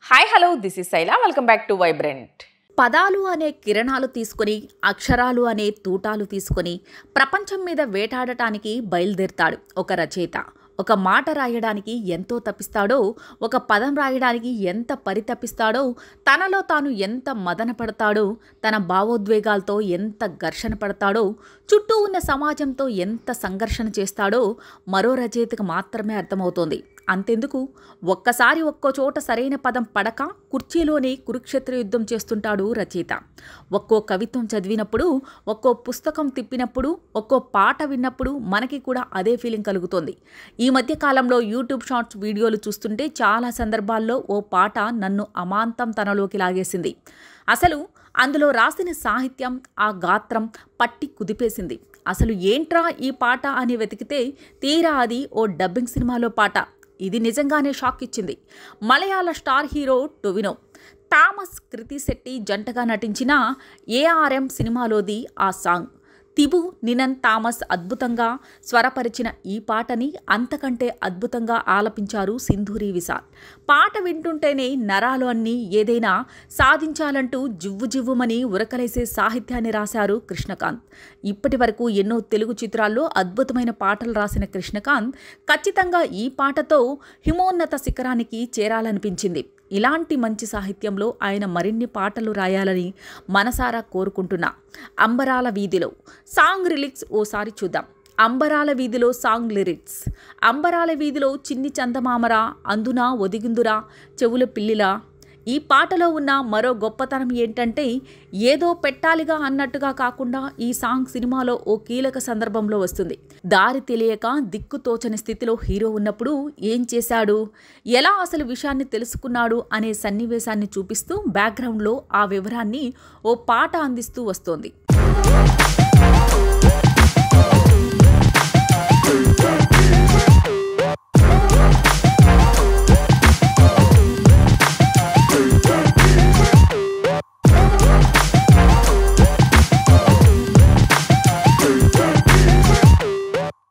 Hi hello this is Shaila welcome back to vibrant. పదాలు అనే కిరణాలు తీసుకొని అక్షరాలు అనే తూటాలు తీసుకొని ప్రపంచం మీద వేటాడటానికి బయలుదేరుతాడు ఒక రచయిత. ఒక మాట రాయడానికి ఎంతో తప్పిస్తాడో, ఒక పదం రాయడానికి ఎంత పరితపిస్తాడో, తనలో తాను ఎంత మదన పడతాడో, తన భావోద్వేగాలతో ఎంత ఘర్షణ పడతాడో, చుట్టూ ఉన్న సమాజంతో ఎంత సంఘర్షణ చేస్తాడో మరో రచయితకు మాత్రమే అర్థమవుతోంది. అంతెందుకు, ఒక్కసారి ఒక్కో చోట సరైన పదం పడక కుర్చీలోనే కురుక్షేత్ర యుద్ధం చేస్తుంటాడు రచయిత. ఒక్కో కవిత్వం చదివినప్పుడు, ఒక్కో పుస్తకం తిప్పినప్పుడు, ఒక్కో పాట విన్నప్పుడు మనకి కూడా అదే ఫీలింగ్ కలుగుతోంది. ఈ మధ్య కాలంలో యూట్యూబ్ షార్ట్స్ వీడియోలు చూస్తుంటే చాలా సందర్భాల్లో ఓ పాట నన్ను అమాంతం తనలోకి లాగేసింది. అసలు అందులో రాసిన సాహిత్యం, ఆ గాత్రం పట్టి కుదిపేసింది. అసలు ఏంట్రా ఈ పాట అని వెతికితే తీరా అది ఓ డబ్బింగ్ సినిమాలో పాట. ఇది నిజంగానే షాక్ ఇచ్చింది. మలయాళ స్టార్ హీరో టొవినో, థామస్ కృతి శెట్టి జంటగా నటించిన ఏఆర్ఎం సినిమాలోది ఆ సాంగ్. తిబు నినన్ థామస్ అద్భుతంగా స్వరపరిచిన ఈ పాటని అంతకంటే అద్భుతంగా ఆలపించారు సింధూరి విశాల్. పాట వింటుంటేనే నరాలు అన్నీ ఏదైనా సాధించాలంటూ జివ్వు జివ్వుమని ఉరకలేసే సాహిత్యాన్ని రాశారు కృష్ణకాంత్. ఇప్పటి వరకు ఎన్నో తెలుగు చిత్రాల్లో అద్భుతమైన పాటలు రాసిన కృష్ణకాంత్ ఖచ్చితంగా ఈ పాటతో హిమోన్నత శిఖరానికి చేరాలనిపించింది. ఇలాంటి మంచి సాహిత్యంలో ఆయన మరిన్ని పాటలు రాయాలని మనసారా కోరుకుంటున్నా. అంబరాల వీధిలో సాంగ్ లిరిక్స్ ఓసారి చూద్దాం. అంబరాల వీధిలో సాంగ్ లిరిక్స్. అంబరాల వీధిలో చిన్ని చందమామరా, అందున ఒదిగిందురా చెవుల పిల్లిలా. ఈ పాటలో ఉన్న మరో గొప్పతనం ఏంటంటే, ఏదో పెట్టాలిగా అన్నట్టుగా కాకుండా ఈ సాంగ్ సినిమాలో ఓ కీలక సందర్భంలో వస్తుంది. దారి తెలియక దిక్కు తోచని స్థితిలో హీరో ఉన్నప్పుడు ఏం చేశాడు, ఎలా అసలు విషయాన్ని తెలుసుకున్నాడు అనే సన్నివేశాన్ని చూపిస్తూ బ్యాక్గ్రౌండ్లో ఆ వివరాన్ని ఓ పాట అందిస్తూ వస్తోంది.